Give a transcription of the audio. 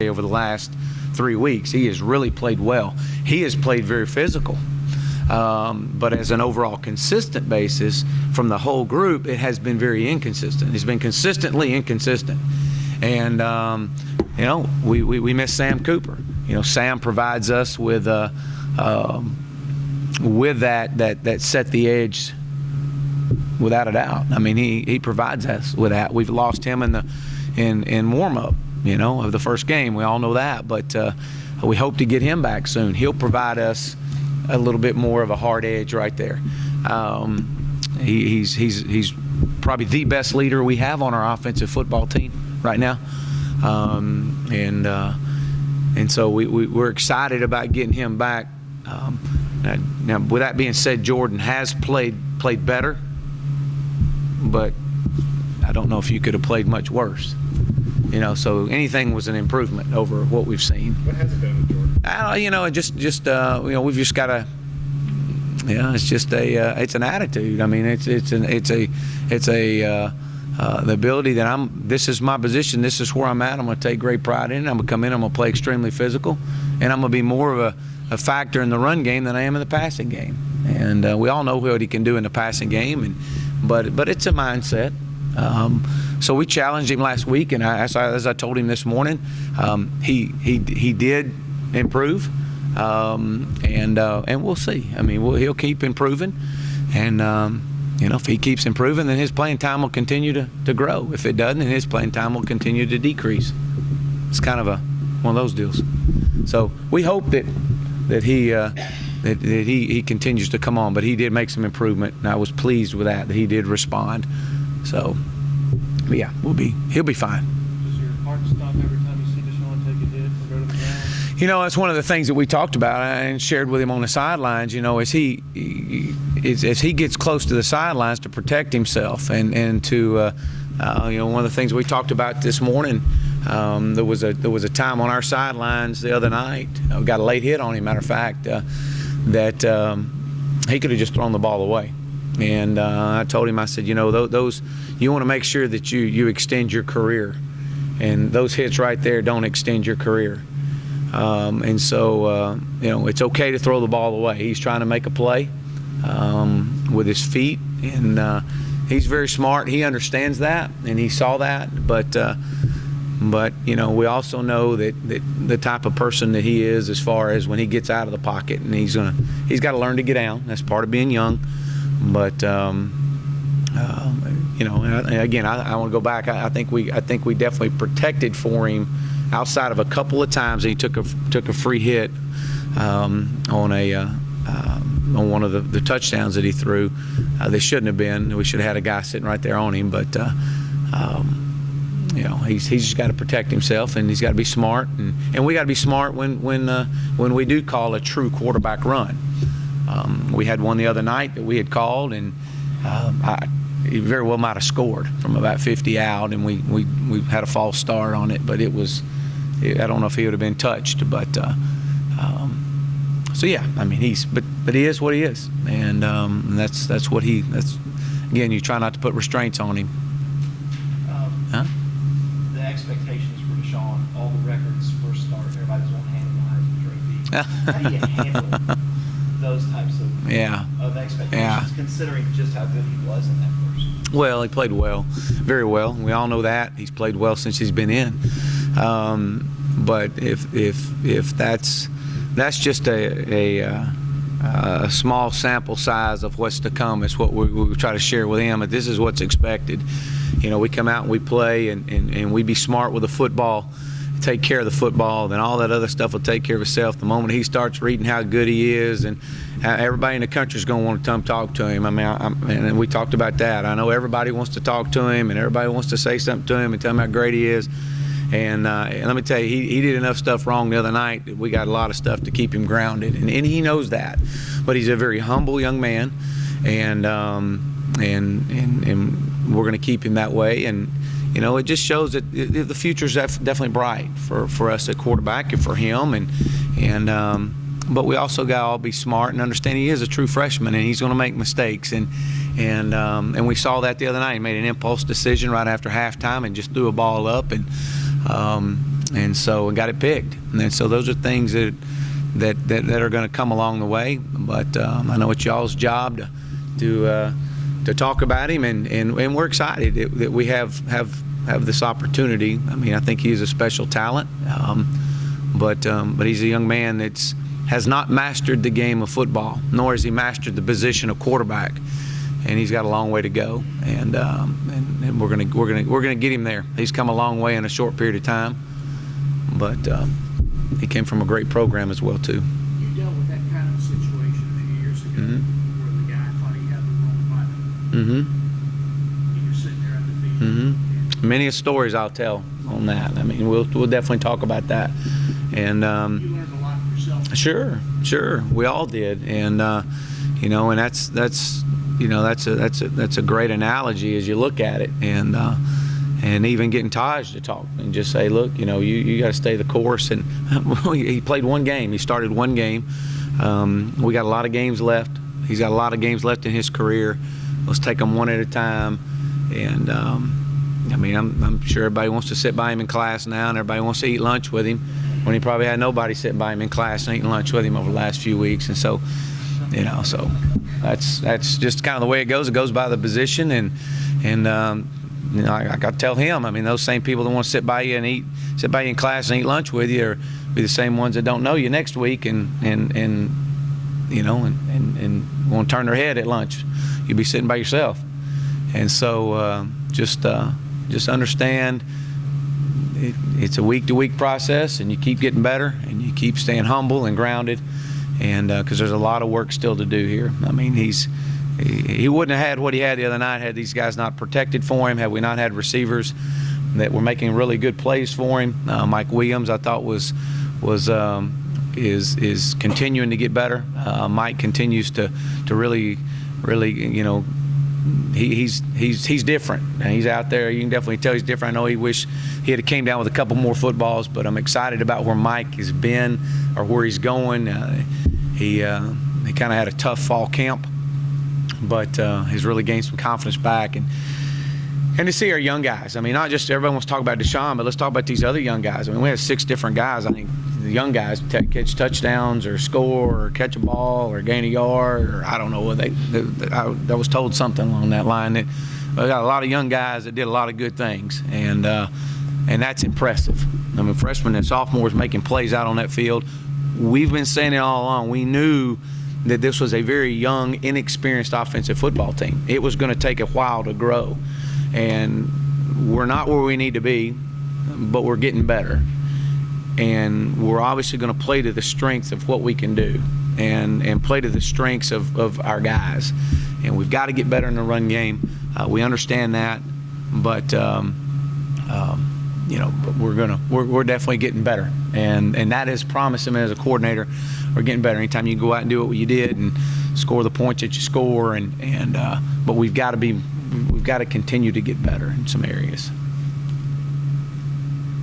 over the last 3 weeks. He has really played well. He has played very physical. But as an overall consistent basis from the whole group, it has been very inconsistent. It's been consistently inconsistent. And, you know, we miss Sam Cooper. You know, Sam provides us with that set the edge without a doubt. I mean, he provides us with that. We've lost him in warm-up, you know, of the first game. We all know that. But we hope to get him back soon. He'll provide us a little bit more of a hard edge right there. He's probably the best leader we have on our offensive football team right now, and so we're excited about getting him back. Now, with that being said, Jordan has played better, but I don't know if you could have played much worse. You know, so anything was an improvement over what we've seen. What has it been with Jordan? You know, just you know, we've just got to. Yeah, it's just it's an attitude. I mean, it's the ability that this is my position, this is where I'm at. I'm going to take great pride in it. I'm going to come in, I'm going to play extremely physical, and I'm going to be more of a factor in the run game than I am in the passing game. And we all know what he can do in the passing game, but it's a mindset. So we challenged him last week, and as I told him this morning, he did improve, and we'll see. I mean, he'll keep improving, and you know, if he keeps improving, then his playing time will continue to grow. If it doesn't, then his playing time will continue to decrease. It's kind of one of those deals. So we hope that he continues to come on, but he did make some improvement, and I was pleased with that he did respond. So, but yeah, he'll be fine. Does your heart stop every time you see Deshaun take a hit or go to the ground? You know, that's one of the things that we talked about and shared with him on the sidelines. You know, as he gets close to the sidelines to protect himself and to, you know, one of the things we talked about this morning. There was a time on our sidelines the other night. We got a late hit on him. Matter of fact, that he could have just thrown the ball away. And I told him, I said, you know, those you want to make sure that you extend your career, and those hits right there don't extend your career. And so, you know, it's okay to throw the ball away. He's trying to make a play with his feet, and he's very smart. He understands that, and he saw that. But you know, we also know that the type of person that he is, as far as when he gets out of the pocket, and he's got to learn to get down. That's part of being young. But you know, and again, I want to go back. I think we definitely protected for him outside of a couple of times. He took a free hit on one of the touchdowns that he threw. They shouldn't have been. We should have had a guy sitting right there on him. But you know, he's just got to protect himself, and he's got to be smart, and we got to be smart when we do call a true quarterback run. We had one the other night that we had called, and he very well might have scored from about 50 out, and we had a false start on it, but I don't know if he would have been touched, but so yeah, I mean, but he is what he is, and that's again, you try not to put restraints on him. The expectations for Deshaun, all the records, first start, everybody's on hand in the Heisman Trophy. How do you handle those types of expectations, considering just how good he was in that first? Well, he played well, very well. We all know that. He's played well since he's been in. But if that's just a small sample size of what's to come, it's what we try to share with him. But this is what's expected. You know, we come out and we play, and we be smart with the football, take care of the football, then all that other stuff will take care of itself. The moment he starts reading how good he is, and everybody in the country is going to want to come talk to him. I mean, and we talked about that. I know everybody wants to talk to him, and everybody wants to say something to him and tell him how great he is. And let me tell you, he did enough stuff wrong the other night that we got a lot of stuff to keep him grounded, and he knows that. But he's a very humble young man, and we're going to keep him that way. And you know, it just shows that the future's definitely bright for us at quarterback and for him. But we also got to all be smart and understand he is a true freshman, and he's going to make mistakes. And we saw that the other night. He made an impulse decision right after halftime and just threw a ball up. And and so got it picked. And then, so those are things that are going to come along the way. But I know it's y'all's job to talk about him, and we're excited that we have this opportunity. I mean, I think he's a special talent, but he's a young man that has not mastered the game of football, nor has he mastered the position of quarterback, and he's got a long way to go. And we're gonna get him there. He's come a long way in a short period of time, but he came from a great program as well too. You dealt with that kind of situation a few years ago, where the guy thought he had the wrong button. And you're sitting there undefeated. Many stories I'll tell on that. I mean, we'll definitely talk about that. And You learned a lot yourself. Sure, we all did. And and that's a great analogy as you look at it. And even getting Taj to talk and just say, look, you got to stay the course. And he played one game. He started one game. We got a lot of games left. He's got a lot of games left in his career. Let's take them one at a time. And I mean, I'm sure everybody wants to sit by him in class now, and everybody wants to eat lunch with him, when he probably had nobody sitting by him in class and eating lunch with him over the last few weeks. And so, so that's just kind of the way it goes. It goes by the position, and I got to tell him. I mean, those same people that want to sit by you in class and eat lunch with you, are be the same ones that don't know you next week and won't turn their head at lunch. You'll be sitting by yourself. And so just understand it's a week-to-week process, and you keep getting better, and you keep staying humble and grounded, and because there's a lot of work still to do here. I mean, he wouldn't have had what he had the other night had these guys not protected for him, had we not had receivers that were making really good plays for him. Mike Williams, I thought, is continuing to get better. Mike continues to really, he's different. And he's out there. You can definitely tell he's different. I know he wished he had came down with a couple more footballs, but I'm excited about where Mike has been or where he's going. He kind of had a tough fall camp, but he's really gained some confidence back. And to see our young guys, I mean, not just everybody wants to talk about Deshaun, but let's talk about these other young guys. I mean, we had 6 different guys. I think the young guys catch touchdowns or score or catch a ball or gain a yard, or I don't know what I was told something along that line. That we got a lot of young guys that did a lot of good things, and that's impressive. I mean, freshmen and sophomores making plays out on that field. We've been saying it all along. We knew that this was a very young, inexperienced offensive football team. It was going to take a while to grow. And we're not where we need to be, but we're getting better. And we're obviously going to play to the strengths of what we can do, and play to the strengths of our guys. And we've got to get better in the run game. We understand that, but we're definitely getting better. And that is promising as a coordinator. We're getting better. Anytime you go out and do what you did and score the points that you score, but we've got to continue to get better in some areas.